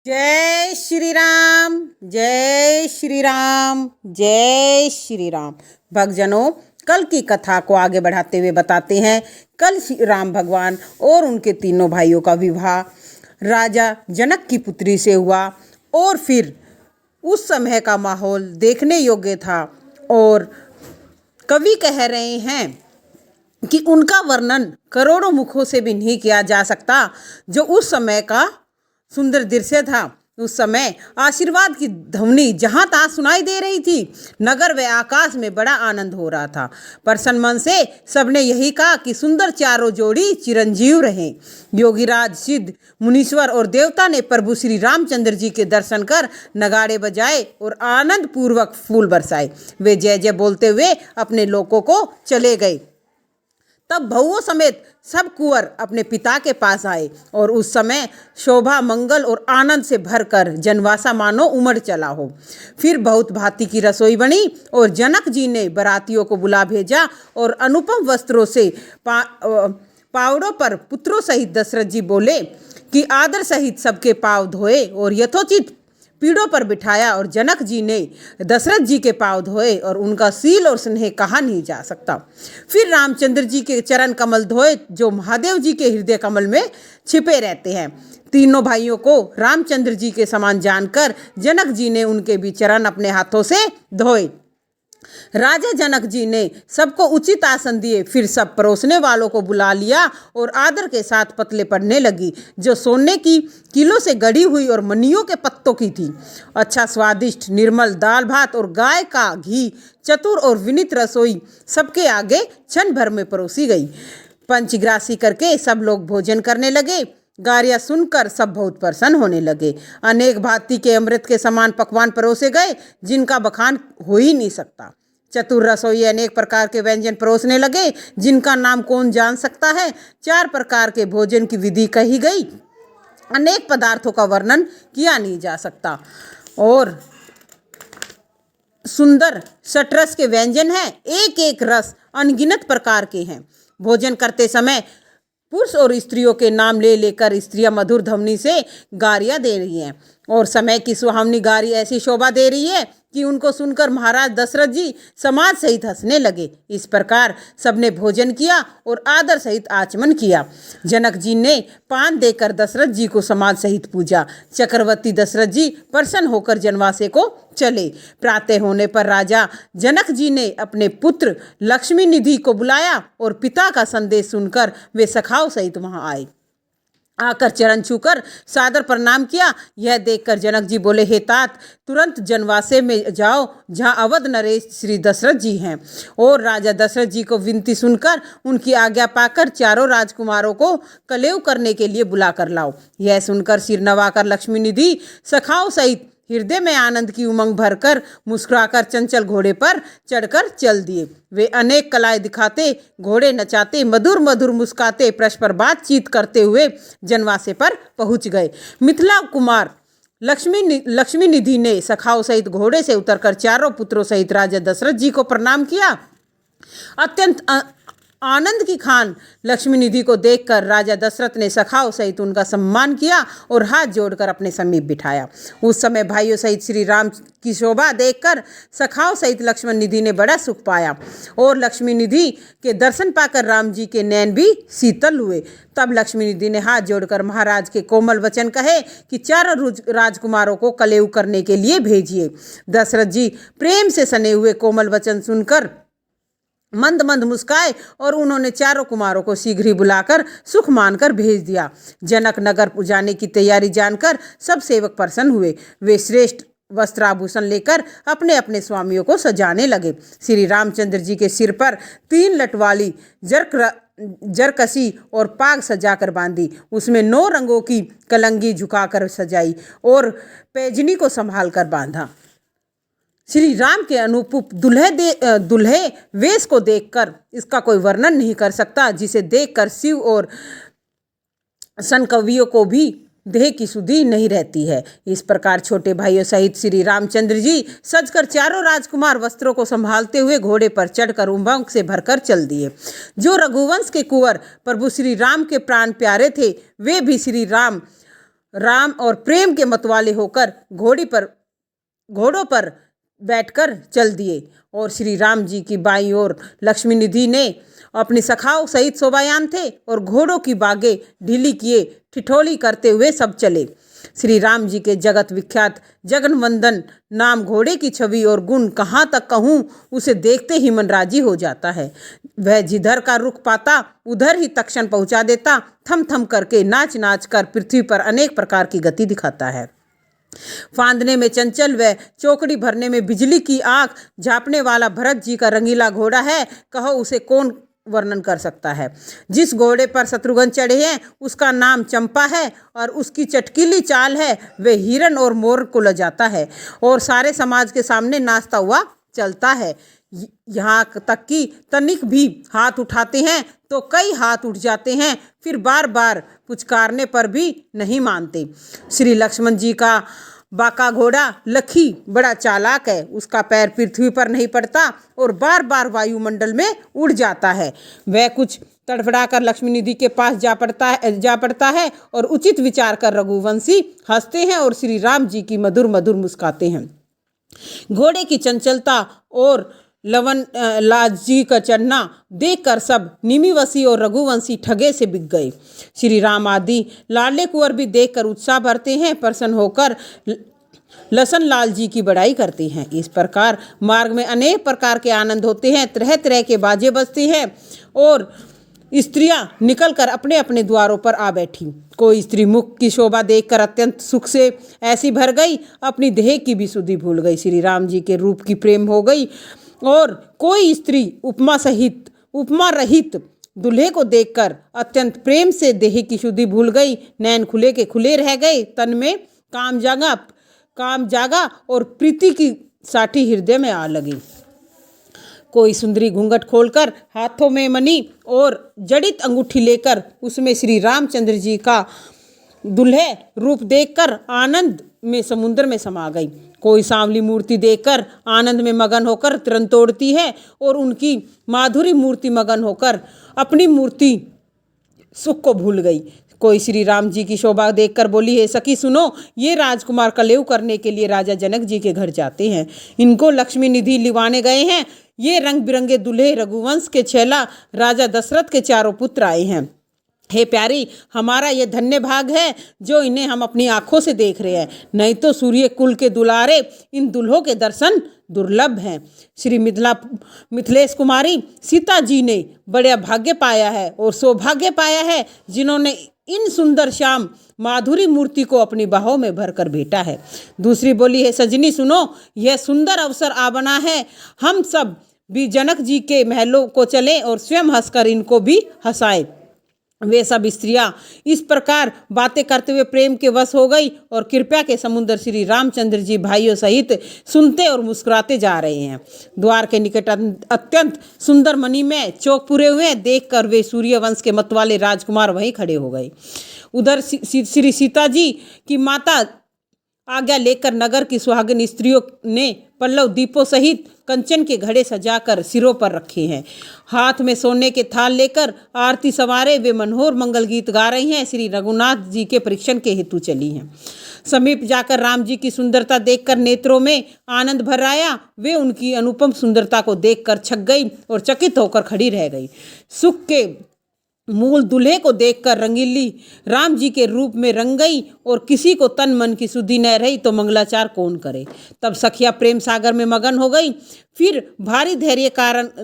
जय श्री राम, जय श्री राम, जय श्री राम। भक्तजनों, कल की कथा को आगे बढ़ाते हुए बताते हैं। कल श्री राम भगवान और उनके तीनों भाइयों का विवाह राजा जनक की पुत्री से हुआ और फिर उस समय का माहौल देखने योग्य था और कवि कह रहे हैं कि उनका वर्णन करोड़ों मुखों से भी नहीं किया जा सकता। जो उस समय का सुंदर दृश्य था, उस समय आशीर्वाद की ध्वनि जहाँ तहाँ सुनाई दे रही थी। नगर व आकाश में बड़ा आनंद हो रहा था। प्रसन्न मन से सबने यही कहा कि सुंदर चारों जोड़ी चिरंजीव रहें। योगीराज, सिद्ध, मुनीश्वर और देवता ने प्रभु श्री रामचंद्र जी के दर्शन कर नगाड़े बजाए और आनंद पूर्वक फूल बरसाए। वे जय जय बोलते हुए अपने लोकों को चले गए। तब बहुओं समेत सब कुंवर अपने पिता के पास आए और उस समय शोभा, मंगल और आनंद से भरकर जनवासा मानो उमड़ चला हो। फिर बहुत भांति की रसोई बनी और जनक जी ने बारातियों को बुला भेजा और अनुपम वस्त्रों से पावड़ों पर पुत्रों सहित दशरथ जी बोले कि आदर सहित सबके पांव धोए और यथोचित पीढ़ों पर बिठाया। और जनक जी ने दशरथ जी के पांव धोए और उनका सील और स्नेह कहा नहीं जा सकता। फिर रामचंद्र जी के चरण कमल धोए, जो महादेव जी के हृदय कमल में छिपे रहते हैं। तीनों भाइयों को रामचंद्र जी के समान जानकर जनक जी ने उनके भी चरण अपने हाथों से धोए। राजा जनक जी ने सबको उचित आसन दिए। फिर सब परोसने वालों को बुला लिया और आदर के साथ पतले पड़ने लगी, जो सोने की किलो से गढ़ी हुई और मनियों के पत्तों की थी। अच्छा स्वादिष्ट निर्मल दाल भात और गाय का घी, चतुर और विनीत रसोई सबके आगे क्षण भर में परोसी गई। पंचग्रासी करके सब लोग भोजन करने लगे। गारियाँ सुनकर सब बहुत प्रसन्न होने लगे। अनेक भांति के अमृत के समान पकवान परोसे गए, जिनका बखान हो ही नहीं सकता। चतुर रसोई अनेक प्रकार के व्यंजन परोसने लगे, जिनका नाम कौन जान सकता है। 4 प्रकार के भोजन की विधि कही गई। अनेक पदार्थों का वर्णन किया नहीं जा सकता और सुंदर षटरस के व्यंजन हैं। एक एक रस अनगिनत प्रकार के हैं। भोजन करते समय पुरुष और स्त्रियों के नाम ले लेकर स्त्रियां मधुर ध्वनि से गारियां दे रही हैं और समय की सुहावनी गारी ऐसी शोभा दे रही है कि उनको सुनकर महाराज दशरथ जी समाज सहित हंसने लगे। इस प्रकार सबने भोजन किया और आदर सहित आचमन किया। जनक जी ने पान देकर दशरथ जी को समाज सहित पूजा। चक्रवर्ती दशरथ जी प्रसन्न होकर जनवासे को चले। प्रातः होने पर राजा जनक जी ने अपने पुत्र लक्ष्मी निधि को बुलाया और पिता का संदेश सुनकर वे सखाओं सहित वहां आए। आकर चरण छूकर सादर प्रणाम किया। यह देखकर जनक जी बोले, हे तात, तुरंत जनवासे में जाओ जहाँ अवध नरेश श्री दशरथ जी हैं। और राजा दशरथ जी को विनती सुनकर उनकी आज्ञा पाकर चारों राजकुमारों को कलेव करने के लिए बुला कर लाओ। यह सुनकर सिर नवाकर लक्ष्मी निधि सखाओं सहित हृदय में आनंद की उमंग भरकर मुस्कुराकर चंचल घोड़े पर चढ़कर चल दिए। वे अनेक कलाएं दिखाते, घोड़े नचाते, मधुर मधुर मुस्काते, परस्पर बातचीत करते हुए जनवासे पर पहुंच गए। मिथिला कुमार लक्ष्मी निधि ने सखाओं सहित घोड़े से उतरकर चारों पुत्रों सहित राजा दशरथ जी को प्रणाम किया। अत्यंत आनंद की खान लक्ष्मी निधि को देखकर राजा दशरथ ने सखाओं सहित उनका सम्मान किया और हाथ जोड़कर अपने समीप बिठाया। उस समय भाइयों सहित श्री राम की शोभा देखकर सखाओं सहित लक्ष्मण निधि ने बड़ा सुख पाया और लक्ष्मी निधि के दर्शन पाकर राम जी के नैन भी शीतल हुए। तब लक्ष्मी निधि ने हाथ जोड़कर महाराज के कोमल वचन कहे कि चारों राजकुमारों को कलेव करने के लिए भेजिए। दशरथ जी प्रेम से सने हुए कोमल वचन सुनकर मंद मंद मुस्काए और उन्होंने चारों कुमारों को शीघ्र ही बुलाकर सुख मानकर भेज दिया। जनक नगर जाने की तैयारी जानकर सब सेवक प्रसन्न हुए। वे श्रेष्ठ वस्त्राभूषण लेकर अपने अपने स्वामियों को सजाने लगे। श्री रामचंद्र जी के सिर पर 3 लट वाली जरकसी और पाग सजाकर बांधी, उसमें 9 रंगों की कलंगी झुकाकर सजाई और पैजनी को संभाल कर बांधा। श्री राम के अनुरूप दुल्हे वेश को देखकर इसका कोई वर्णन नहीं कर सकता, जिसे देखकर शिव और संकवियों को भी देह की सुधि नहीं रहती है। इस प्रकार छोटे भाइयों सहित श्री रामचंद्र जी सजकर चारों राजकुमार वस्त्रों को संभालते हुए घोड़े पर चढ़कर उमंग से भरकर चल दिए। जो रघुवंश के कुंवर प्रभु श्री राम के प्राण प्यारे थे, वे भी श्री राम राम और प्रेम के मतवाले होकर घोड़ों पर बैठकर चल दिए और श्री राम जी की बाईं ओर लक्ष्मी निधि ने अपनी सखाओं सहित शोभायान थे और घोड़ों की बागें ढीली किए ठिठोली करते हुए सब चले। श्री राम जी के जगत विख्यात जगन्वंदन नाम घोड़े की छवि और गुण कहाँ तक कहूँ, उसे देखते ही मन राजी हो जाता है। वह जिधर का रुख पाता उधर ही तत्क्षण पहुँचा देता, थम थम करके नाच नाच कर पृथ्वी पर अनेक प्रकार की गति दिखाता है। फांदने में चंचल व चौकड़ी भरने में बिजली की आंख झाँपने वाला भरत जी का रंगीला घोड़ा है, कहो उसे कौन वर्णन कर सकता है। जिस घोड़े पर शत्रुघ्न चढ़े हैं उसका नाम चंपा है और उसकी चटकीली चाल है वे हिरन और मोर को लजाता है और सारे समाज के सामने नाचता हुआ चलता है। यहाँ तक कि तनिक भी हाथ उठाते हैं तो कई हाथ उठ जाते हैं, फिर बार बार पुचकारने पर भी नहीं मानते। श्री लक्ष्मण जी का बाका घोड़ा लखी बड़ा चालाक है, उसका पैर पृथ्वी पर नहीं पड़ता और बार बार वायुमंडल में उड़ जाता है। वह कुछ तड़फड़ाकर लक्ष्मी निधि के पास जा पड़ता है और उचित विचार कर रघुवंशी हंसते हैं और श्री राम जी की मधुर मधुर मुस्काते हैं। घोड़े की चंचलता और लवन लाज जी का चढ़ना देखकर सब निमिवसी और रघुवंशी ठगे से बिक गए। श्री राम आदि लाडले कुंवर भी देखकर उत्साह भरते हैं, प्रसन्न होकर लसन लाल जी की बड़ाई करते हैं। इस प्रकार मार्ग में अनेक प्रकार के आनंद होते हैं, तरह तरह के बाजे बजते हैं और स्त्रियां निकलकर अपने अपने द्वारों पर आ बैठी। कोई स्त्री मुख की शोभा देखकर अत्यंत सुख से ऐसी भर गई, अपनी देह की भी सुधि भूल गई, श्री राम जी के रूप की प्रेम हो गई। और कोई स्त्री उपमा रहित दूल्हे को देखकर अत्यंत प्रेम से देह की शुद्धि भूल गई, नैन खुले के खुले रह गए, तन में काम जागा और प्रीति की साठी हृदय में आ लगी। कोई सुंदरी घूंघट खोलकर हाथों में मणि और जड़ित अंगूठी लेकर उसमें श्री रामचंद्र जी का दुल्हे रूप देखकर आनंद में समुद्र में समा गई। कोई सांवली मूर्ति देखकर आनंद में मगन होकर तुरंत तोड़ती है और उनकी माधुरी मूर्ति मगन होकर अपनी मूर्ति सुख को भूल गई। कोई श्री राम जी की शोभा देखकर बोली, हे सखी सुनो, ये राजकुमार कलेव करने के लिए राजा जनक जी के घर जाते हैं, इनको लक्ष्मी निधि लिवाने गए हैं। ये रंग बिरंगे दूल्हे रघुवंश के छेला राजा दशरथ के चारों पुत्र आए हैं। हे प्यारी, हमारा ये धन्य भाग है जो इन्हें हम अपनी आंखों से देख रहे हैं, नहीं तो सूर्य कुल के दुलारे इन दुल्हों के दर्शन दुर्लभ हैं। श्री मिथिलेश कुमारी सीता जी ने बड़ा भाग्य पाया है और सौभाग्य पाया है जिन्होंने इन सुंदर श्याम माधुरी मूर्ति को अपनी बाहों में भरकर भेटा है। दूसरी बोली, है सजनी सुनो, यह सुंदर अवसर आ बना है, हम सब भी जनक जी के महलों को चलें और स्वयं हंसकर इनको भी हंसाएं। वे सब स्त्रियां इस प्रकार बातें करते हुए प्रेम के वश हो गई और कृपया के समुद्र श्री रामचंद्र जी भाइयों सहित सुनते और मुस्कुराते जा रहे हैं। द्वार के निकट अत्यंत सुंदर मणि में चौक पूरे हुए देखकर वे सूर्यवंश के मतवाले राजकुमार वहीं खड़े हो गए। उधर श्री सीता जी की माता आज्ञा लेकर नगर की सुहागिन स्त्रियों ने पल्लव दीपों सहित कंचन के घड़े सजाकर सिरों पर रखे हैं, हाथ में सोने के थाल लेकर आरती सवारे वे मनोहर मंगल गीत गा रही हैं, श्री रघुनाथ जी के परीक्षण के हेतु चली हैं। समीप जाकर राम जी की सुंदरता देखकर नेत्रों में आनंद भर आया, वे उनकी अनुपम सुंदरता को देखकर छक गई और चकित होकर खड़ी रह गई। सुख के मूल दूल्हे को देखकर रंगीली राम जी के रूप में रंग गई और किसी को तन मन की सुधि न रही तो मंगलाचार कौन करे। तब सखिया प्रेम सागर में मगन हो गई, फिर भारी धैर्य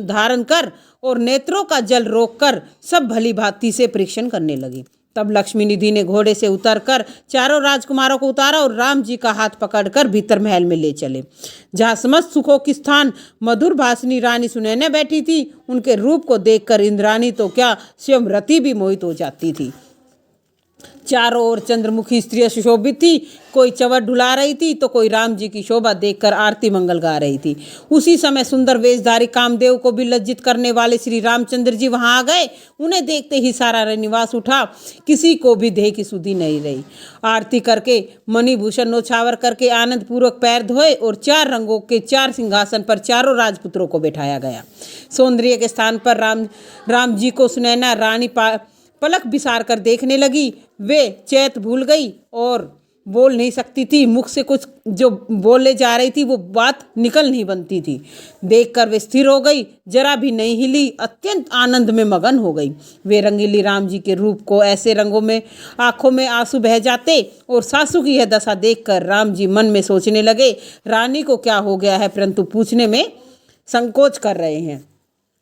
धारण कर और नेत्रों का जल रोककर सब भली भांति से परीक्षण करने लगी। तब लक्ष्मी निधि ने घोड़े से उतरकर चारों राजकुमारों को उतारा और राम जी का हाथ पकड़कर भीतर महल में ले चले, जहाँ समस्त सुखों की स्थान मधुर भाषिनी रानी सुनैना बैठी थी। उनके रूप को देखकर इंद्रानी तो क्या स्वयं रति भी मोहित हो जाती थी। चारों ओर चंद्रमुखी स्त्रियां सुशोभित थी, कोई चवर ढुला रही थी तो कोई राम जी की शोभा देखकर आरती मंगल गा रही थी। उसी समय सुंदर वेशधारी कामदेव को भी लज्जित करने वाले श्री रामचंद्र जी वहां आ गए। उन्हें देखते ही सारा निवास उठा, किसी को भी देह की सुधि नहीं रही। आरती करके मणिभूषण नौछावर करके आनंद पूर्वक पैर धोए और 4 रंगों के 4 सिंहासन पर चारों राजपुत्रों को बैठाया गया। सौंदर्य के स्थान पर राम जी को सुनैना रानी पलक बिसार कर देखने लगी। वे चैत भूल गई और बोल नहीं सकती थी। मुख से कुछ जो बोले जा रही थी वो बात निकल नहीं बनती थी। देखकर वे स्थिर हो गई, जरा भी नहीं हिली, अत्यंत आनंद में मगन हो गई। वे रंगीली राम जी के रूप को ऐसे रंगों में आंखों में आंसू बह जाते और सासू की यह दशा देखकर राम जी मन में सोचने लगे, रानी को क्या हो गया है, परंतु पूछने में संकोच कर रहे हैं।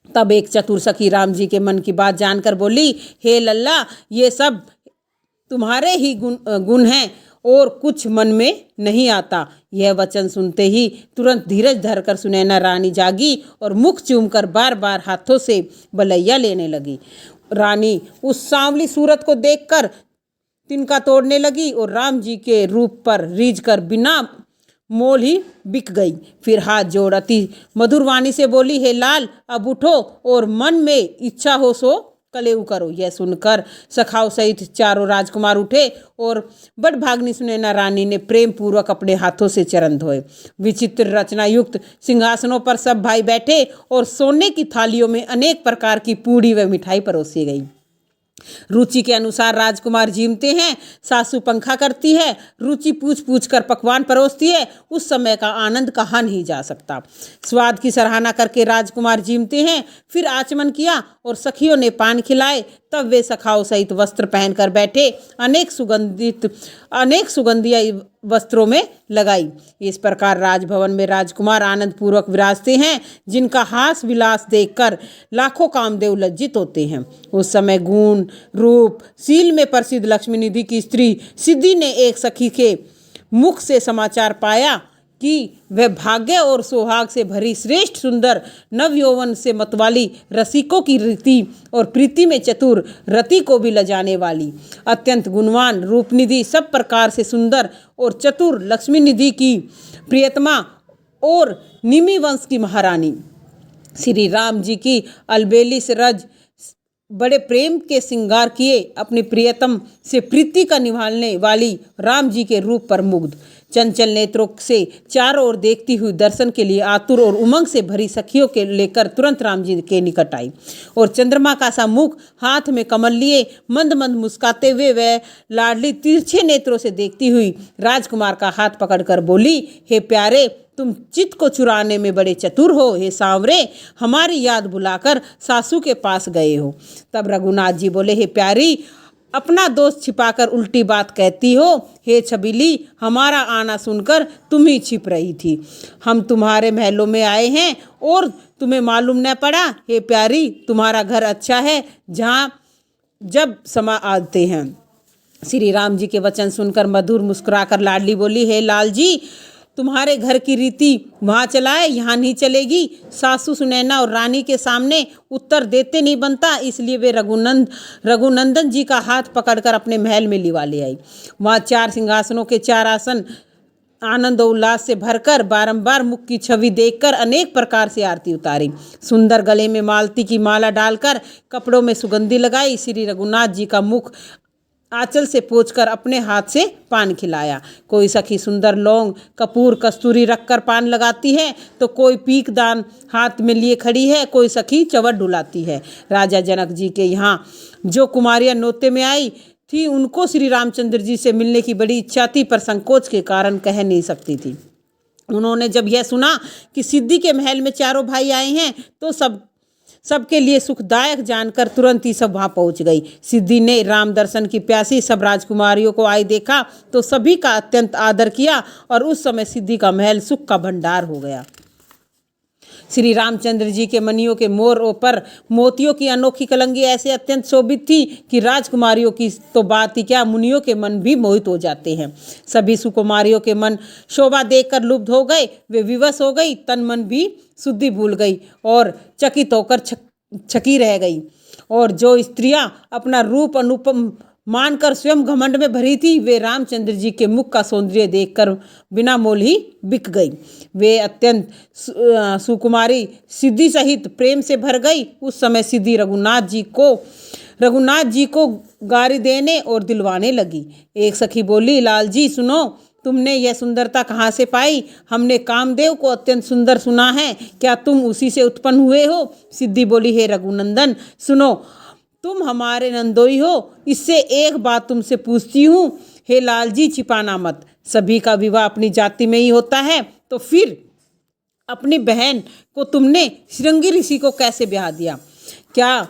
तब एक चतुर सखी राम जी के मन की बात जानकर बोली, हे लल्ला, ये सब तुम्हारे ही गुण हैं और कुछ मन में नहीं आता। यह वचन सुनते ही तुरंत धीरज धरकर सुनैना रानी जागी और मुख चूमकर बार बार हाथों से बलैया लेने लगी। रानी उस सांवली सूरत को देखकर तिनका तोड़ने लगी और राम जी के रूप पर रीझ कर बिना मोल ही बिक गई। फिर हाथ जोड़ अति मधुर वाणी से बोली, हे लाल, अब उठो और मन में इच्छा हो सो कलेऊ करो। यह सुनकर सखाओं सहित चारों राजकुमार उठे और बड़भाग्नि सुनैना रानी ने प्रेम पूर्वक अपने हाथों से चरण धोए। विचित्र रचना युक्त सिंहासनों पर सब भाई बैठे और सोने की थालियों में अनेक प्रकार की पूड़ी व मिठाई परोसी गई। रुचि के अनुसार राजकुमार जीमते हैं, सासू पंखा करती है, रुचि पूछ पूछ कर पकवान परोसती है। उस समय का आनंद कहा नहीं जा सकता। स्वाद की सराहना करके राजकुमार जीमते हैं, फिर आचमन किया और सखियों ने पान खिलाए। तब वे सखाओं सहित वस्त्र पहनकर बैठे, अनेक सुगंधिया वस्त्रों में लगाई। इस प्रकार राजभवन में राजकुमार आनंद पूर्वक विराजते हैं, जिनका हास विलास देखकर लाखों कामदेव लज्जित होते हैं। उस समय गुण रूप शील में प्रसिद्ध लक्ष्मी निधि की स्त्री सिद्धि ने एक सखी के मुख से समाचार पाया कि वह भाग्य और सुहाग से भरी श्रेष्ठ सुंदर नवयौवन से मतवाली, रसिकों की रीति और प्रीति में चतुर, रति को भी लजाने वाली, अत्यंत गुणवान, रूपनिधि, सब प्रकार से सुंदर और चतुर लक्ष्मी निधि की प्रियतमा और निमि वंश की महारानी श्री राम जी की अलबेली से रज बड़े प्रेम के श्रृंगार किए अपनी प्रियतम से प्रीति का निभाने वाली राम जी के रूप पर मुग्ध, चंचल नेत्रों से चारों ओर देखती हुई दर्शन के लिए आतुर और उमंग से भरी सखियों के लेकर तुरंत राम जी के निकट आई और चंद्रमा का सा मुख, हाथ में कमल लिए मंद मंद मुस्काते हुए वह लाडली तिरछे नेत्रों से देखती हुई राजकुमार का हाथ पकड़कर बोली, हे प्यारे, तुम चित्त को चुराने में बड़े चतुर हो। हे सांवरे, हमारी याद बुलाकर सासू के पास गए हो। तब रघुनाथ जी बोले, हे प्यारी, अपना दोष छिपाकर उल्टी बात कहती हो। हे छबीली, हमारा आना सुनकर तुम ही छिप रही थी। हम तुम्हारे महलों में आए हैं और तुम्हें मालूम न पड़ा। हे प्यारी, तुम्हारा घर अच्छा है जहाँ जब समा आते हैं। श्री राम जी के वचन सुनकर मधुर मुस्कुराकर लाडली बोली, हे लाल जी, तुम्हारे घर की रीति वहाँ चलाए, यहाँ नहीं चलेगी। सासू सुनैना और रानी के सामने उत्तर देते नहीं बनता, इसलिए वे रघुनंदन जी का हाथ पकड़कर अपने महल में लिवा ले आई। वहाँ 4 सिंहासनों के 4 आसन आनंद और उल्लास से भरकर बारंबार मुख की छवि देखकर अनेक प्रकार से आरती उतारी। सुंदर गले में मालती की माला डालकर कपड़ों में सुगंधी लगाई। श्री रघुनाथ जी का मुख आंचल से पोंछकर अपने हाथ से पान खिलाया। कोई सखी सुंदर लौंग, कपूर, कस्तूरी रखकर पान लगाती है तो कोई पीक दान हाथ में लिए खड़ी है, कोई सखी चवट डुलाती है। राजा जनक जी के यहाँ जो कुमारियाँ नौते में आई थी, उनको श्री रामचंद्र जी से मिलने की बड़ी इच्छा थी, पर संकोच के कारण कह नहीं सकती थी। उन्होंने जब यह सुना कि सिद्धि के महल में चारों भाई आए हैं तो सबके लिए सुखदायक जानकर तुरंत ही सब वहाँ पहुँच गई। सिद्धि ने राम दर्शन की प्यासी सब राजकुमारियों को आई देखा तो सभी का अत्यंत आदर किया और उस समय सिद्धि का महल सुख का भंडार हो गया। श्री रामचंद्र जी के मनियों के मोरों पर मोतियों की अनोखी कलंगी ऐसे अत्यंत शोभित थी कि राजकुमारियों की तो बात ही क्या, मुनियों के मन भी मोहित हो जाते हैं। सभी सुकुमारियों के मन शोभा देखकर लुब्ध हो गए, वे विवश हो गई, तन मन भी शुद्धि भूल गई और चकित होकर छकी रह गई। और जो स्त्रियां अपना रूप अनुपम मानकर स्वयं घमंड में भरी थी, वे रामचंद्र जी के मुख का सौंदर्य देखकर बिना मोल ही बिक गई। वे अत्यंत सुकुमारी सिद्धि सहित प्रेम से भर गई। उस समय सिद्धि रघुनाथ जी को गारी देने और दिलवाने लगी। एक सखी बोली, लाल जी सुनो, तुमने यह सुंदरता कहाँ से पाई? हमने कामदेव को अत्यंत सुंदर सुना है, क्या तुम उसी से उत्पन्न हुए हो? सिद्धि बोली, हे रघुनंदन सुनो, तुम हमारे नंदोई हो, इससे एक बात तुमसे पूछती हूँ, हे लाल जी छिपाना मत। सभी का विवाह अपनी जाति में ही होता है, तो फिर अपनी बहन को तुमने श्रृंगी ऋषि को कैसे ब्याह दिया? क्या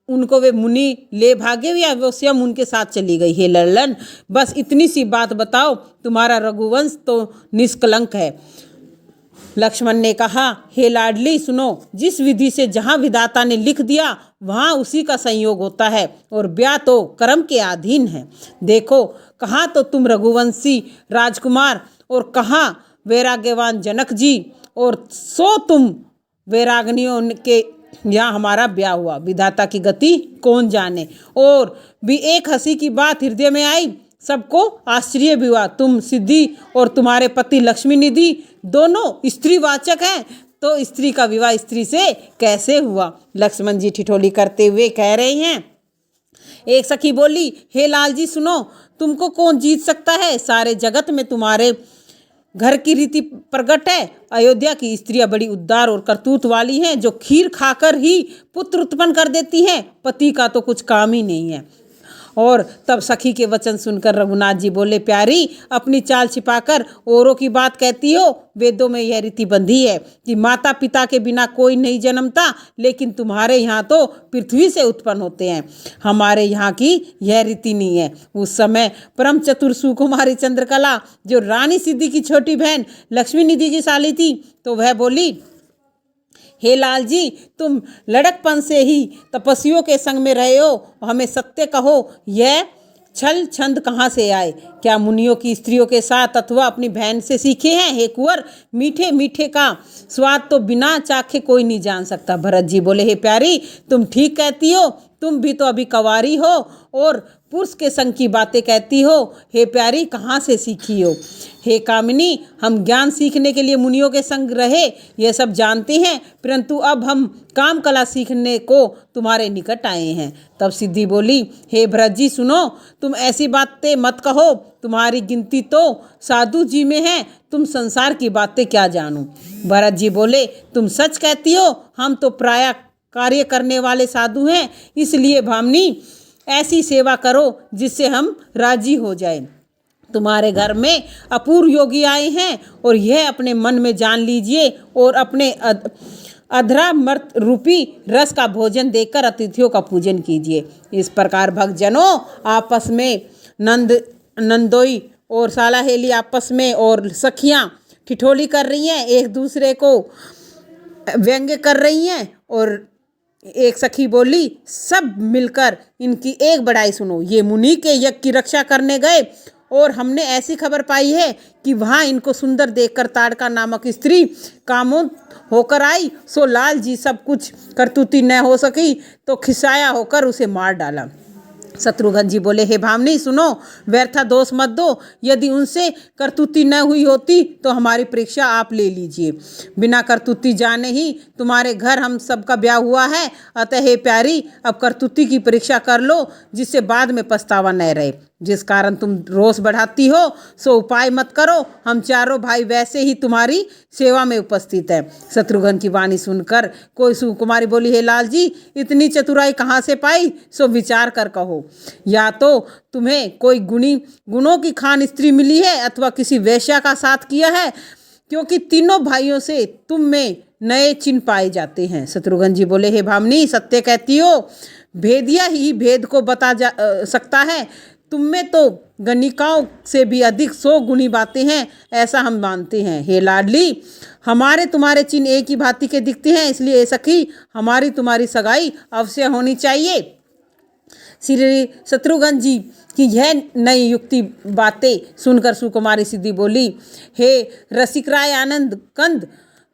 उनको वे मुनि ले भागे या वो स्वयं उनके साथ चली गई? हे लल्लन, बस इतनी सी बात बताओ, तुम्हारा रघुवंश तो निष्कलंक है। लक्ष्मण ने कहा, हे लाडली सुनो, जिस विधि से जहाँ विधाता ने लिख दिया वहाँ उसी का संयोग होता है, और ब्याह तो कर्म के अधीन है। देखो, कहाँ तो तुम रघुवंशी राजकुमार और कहाँ वैराग्यवान जनक जी, और सो तुम वैराग्नियों के यहाँ हमारा ब्याह हुआ। विधाता की गति कौन जाने। और भी एक हंसी की बात हृदय में आई, सबको आश्चर्य भी हुआ। तुम सिद्धि और तुम्हारे पति लक्ष्मी निधि दोनों स्त्रीवाचक हैं, तो स्त्री का विवाह स्त्री से कैसे हुआ? लक्ष्मण जी ठिठोली करते हुए कह रहे हैं। एक सखी बोली, हे लाल जी सुनो, तुमको कौन जीत सकता है? सारे जगत में तुम्हारे घर की रीति प्रकट है। अयोध्या की स्त्रियां बड़ी उदार और करतूत वाली हैं, जो खीर खाकर ही पुत्र उत्पन्न कर देती हैं। पति का तो कुछ काम ही नहीं है। और तब सखी के वचन सुनकर रघुनाथ जी बोले, प्यारी, अपनी चाल छिपाकर औरों की बात कहती हो। वेदों में यह रीति बंधी है कि माता पिता के बिना कोई नहीं जन्मता, लेकिन तुम्हारे यहाँ तो पृथ्वी से उत्पन्न होते हैं। हमारे यहाँ की यह रीति नहीं है। उस समय परम चतुर सुकुमारी चंद्रकला, जो रानी सिद्धि की छोटी बहन लक्ष्मी निधि की साली थी, तो वह बोली, हे लाल जी, तुम लड़कपन से ही तपस्वियों के संग में रहे हो, हमें सत्य कहो, यह छल छंद कहाँ से आए? क्या मुनियों की स्त्रियों के साथ अथवा अपनी बहन से सीखे हैं? हे कुंवर, मीठे मीठे का स्वाद तो बिना चाखे कोई नहीं जान सकता। भरत जी बोले, हे प्यारी, तुम ठीक कहती हो, तुम भी तो अभी कंवारी हो और पुरुष के संग की बातें कहती हो। हे प्यारी, कहाँ से सीखी हो? हे कामिनी, हम ज्ञान सीखने के लिए मुनियों के संग रहे, यह सब जानते हैं, परंतु अब हम काम कला सीखने को तुम्हारे निकट आए हैं। तब सिद्धि बोली, हे भरत जी सुनो, तुम ऐसी बातें मत कहो, तुम्हारी गिनती तो साधु जी में है, तुम संसार की बातें क्या जानो। भरत जी बोले, तुम सच कहती हो, हम तो प्रायः कार्य करने वाले साधु हैं, इसलिए भामिनी ऐसी सेवा करो जिससे हम राजी हो जाएं। तुम्हारे घर में अपूर्व योगी आए हैं, और यह अपने मन में जान लीजिए, और अपने अधरामृत रूपी रस का भोजन देकर अतिथियों का पूजन कीजिए। इस प्रकार भक्तजनों आपस में नंदोई और सालाहेली आपस में और सखियां ठिठोली कर रही हैं, एक दूसरे को व्यंग्य कर रही हैं। और एक सखी बोली, सब मिलकर इनकी एक बड़ाई सुनो। ये मुनि के यज्ञ की रक्षा करने गए, और हमने ऐसी खबर पाई है कि वहाँ इनको सुंदर देखकर ताड़का नामक स्त्री कामोद होकर आई। सो लाल जी सब कुछ करतूती न हो सकी, तो खिसाया होकर उसे मार डाला। शत्रुघ्न जी बोले, हे भामिनी सुनो, व्यर्था दोष मत दो। यदि उनसे करतूती न हुई होती तो हमारी परीक्षा आप ले लीजिए। बिना करतूती जाने ही तुम्हारे घर हम सबका ब्याह हुआ है, अतः हे प्यारी, अब करतूती की परीक्षा कर लो, जिससे बाद में पछतावा न रहे। जिस कारण तुम रोष बढ़ाती हो, सो उपाय मत करो। हम चारों भाई वैसे ही तुम्हारी सेवा में उपस्थित हैं। शत्रुघ्न की वाणी सुनकर कोई सुकुमारी बोली, हे लाल जी, इतनी चतुराई कहाँ से पाई? सो विचार कर कहो। या तो तुम्हें कोई गुणों की खान स्त्री मिली है, अथवा किसी वेश्या का साथ किया है, क्योंकि तीनों भाइयों से तुम में नए चिन्ह पाए जाते हैं। शत्रुघ्न जी बोले, हे भामिनी, सत्य कहती हो, भेदिया ही भेद को बता सकता है। तुम में तो गणिकाओं से भी अधिक 100 गुनी बातें हैं, ऐसा हम मानते हैं। हे लाडली, हमारे तुम्हारे चिन्ह एक ही भांति के दिखते हैं, इसलिए सखी, हमारी तुम्हारी सगाई अवश्य होनी चाहिए। श्री शत्रुघ्न जी की यह नई युक्ति बातें सुनकर सुकुमारी सिद्धि बोली, हे रसिकराय आनंद कंद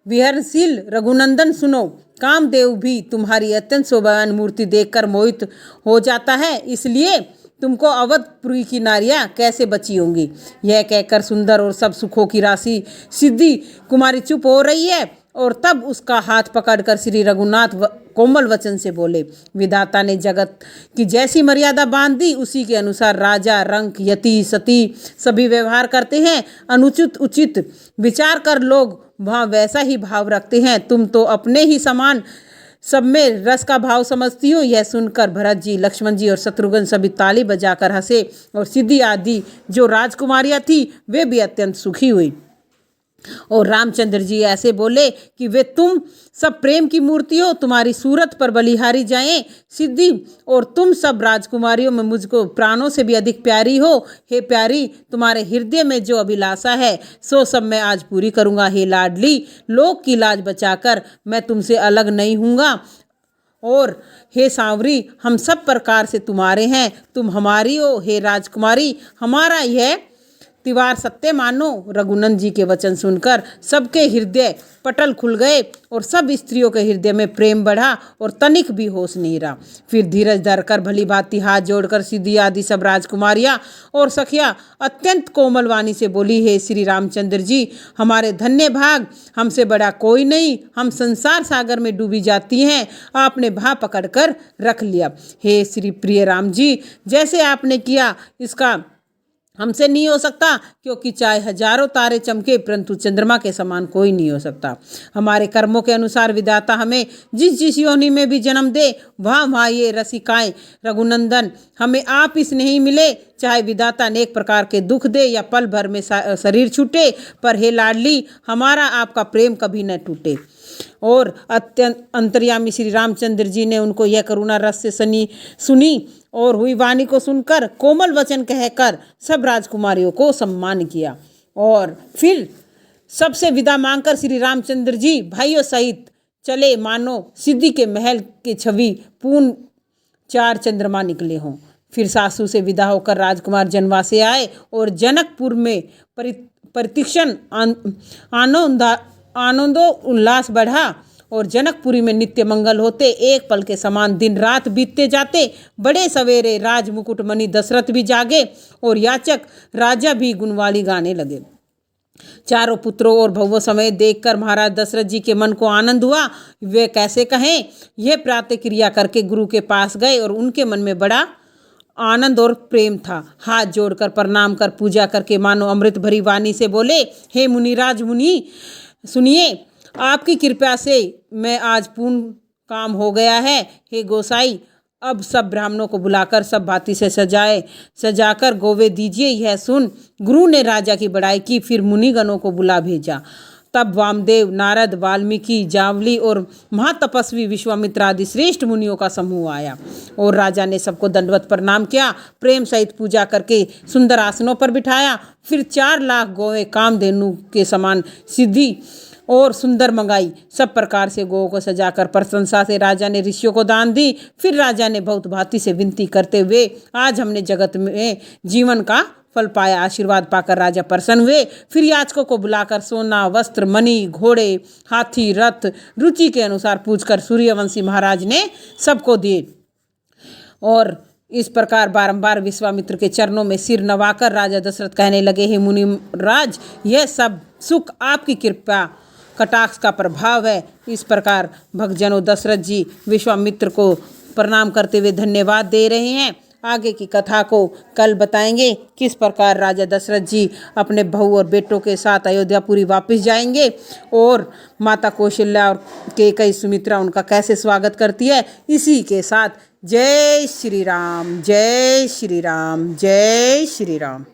विहरनशील रघुनंदन सुनो, कामदेव भी तुम्हारी अत्यंत शोभावान मूर्ति देखकर मोहित हो जाता है, इसलिए तुमको अवधपुरी की नारियां कैसे बची होंगी। यह कहकर सुंदर और सब सुखों की राशि सिद्धि कुमारी चुप हो रही है, और तब उसका हाथ पकड़कर श्री रघुनाथ कोमल वचन से बोले, विधाता ने जगत की जैसी मर्यादा बांध दी, उसी के अनुसार राजा, रंक, यति, सती सभी व्यवहार करते हैं। अनुचित उचित विचार कर लोग वहाँ वैसा ही भाव रखते हैं। तुम तो अपने ही समान सब में रस का भाव समझती हो। यह सुनकर भरत जी, लक्ष्मण जी और शत्रुघ्न सभी ताली बजाकर हंसे और सिद्धि आदि जो राजकुमारियां थी वे भी अत्यंत सुखी हुई। और रामचंद्र जी ऐसे बोले कि वे तुम सब प्रेम की मूर्ति हो, तुम्हारी सूरत पर बलिहारी जाएं सिद्धि, और तुम सब राजकुमारियों में मुझको प्राणों से भी अधिक प्यारी हो। हे प्यारी, तुम्हारे हृदय में जो अभिलाषा है सो सब मैं आज पूरी करूँगा। हे लाडली, लोक की लाज बचाकर मैं तुमसे अलग नहीं हूँगा। और हे सांवरी, हम सब प्रकार से तुम्हारे हैं, तुम हमारी हो। हे राजकुमारी, हमारा यह तिवार सत्य मानो। रघुनंदन जी के वचन सुनकर सबके हृदय पटल खुल गए और सब स्त्रियों के हृदय में प्रेम बढ़ा और तनिक भी होश नहीं रहा। फिर धीरज धरकर भली भांति हाथ जोड़कर सिद्धि आदि सब राजकुमारियां और सखिया अत्यंत कोमल वाणी से बोली, हे श्री रामचंद्र जी, हमारे धन्य भाग, हमसे बड़ा कोई नहीं, हम संसार सागर में डूबी जाती हैं, आपने भा पकड़ कर रख लिया। हे श्री प्रिय राम जी, जैसे आपने किया इसका हमसे नहीं हो सकता, क्योंकि चाहे हजारों तारे चमके परंतु चंद्रमा के समान कोई नहीं हो सकता। हमारे कर्मों के अनुसार विधाता हमें जिस जिस योनि में भी जन्म दे वहाँ वहाँ ये रसिकाएं रघुनंदन हमें आप ही नहीं मिले। चाहे विधाता अनेक प्रकार के दुख दे या पल भर में शरीर छूटे, पर हे लाडली, हमारा आपका प्रेम कभी न टूटे। और अत्यंत अंतर्यामी श्री रामचंद्र जी ने उनको यह करुणा रस से सुनी और हुई वाणी को सुनकर कोमल वचन कहकर सब राजकुमारियों को सम्मान किया। और फिर सबसे विदा मांगकर श्री रामचंद्र जी भाइयों सहित चले, मानो सिद्धि के महल की छवि पूर्ण 4 चंद्रमा निकले हों। फिर सासू से विदा होकर राजकुमार जनवासे आए और जनकपुर में प्रतिक्षण आनंदो उल्लास बढ़ा और जनकपुरी में नित्य मंगल होते। एक पल के समान दिन रात बीतते जाते। बड़े सवेरे राज मुकुटमणि दशरथ भी जागे और याचक राजा भी गुणवाली गाने लगे। चारों पुत्रों और बहुओं समेत देखकर महाराज दशरथ जी के मन को आनंद हुआ। वे कैसे कहें, यह प्रातः क्रिया करके गुरु के पास गए और उनके मन में बड़ा आनंद और प्रेम था। हाथ जोड़कर प्रणाम कर पूजा करके मानो अमृत भरी वाणी से बोले, हे मुनिराज मुनि सुनिए, आपकी कृपा से मैं आज पूर्ण काम हो गया है। हे गोसाई, अब सब ब्राह्मणों को बुलाकर सब भांति से सजाकर गोवे दीजिए। यह सुन गुरु ने राजा की बड़ाई की, फिर मुनिगणों को बुला भेजा। तब वामदेव, नारद, वाल्मीकि, जावली और महातपस्वी विश्वामित्र आदि श्रेष्ठ मुनियों का समूह आया और राजा ने सबको दंडवत प्रणाम किया, प्रेम सहित पूजा करके सुंदर आसनों पर बिठाया। फिर 4 लाख गौएं कामधेनु के समान सिद्धि और सुंदर मंगाई। सब प्रकार से गौ को सजाकर प्रशंसा से राजा ने ऋषियों को दान दी। फिर राजा ने बहुत भांति से विनती करते हुए, आज हमने जगत में जीवन का फल पाया, आशीर्वाद पाकर राजा प्रसन्न हुए। फिर याचकों को बुलाकर सोना, वस्त्र, मणि, घोड़े, हाथी, रथ रुचि के अनुसार पूछकर सूर्यवंशी महाराज ने सबको दिए। और इस प्रकार बारंबार विश्वामित्र के चरणों में सिर नवाकर राजा दशरथ कहने लगे, हे मुनिराज, यह सब सुख आपकी कृपा कटाक्ष का प्रभाव है। इस प्रकार भक्तजनों दशरथ जी विश्वामित्र को प्रणाम करते हुए धन्यवाद दे रहे हैं। आगे की कथा को कल बताएंगे, किस प्रकार राजा दशरथ जी अपने बहू और बेटों के साथ अयोध्यापुरी वापस जाएंगे और माता कौशल्या और कैकेयी सुमित्रा उनका कैसे स्वागत करती है। इसी के साथ जय श्री राम, जय श्री राम, जय श्री राम।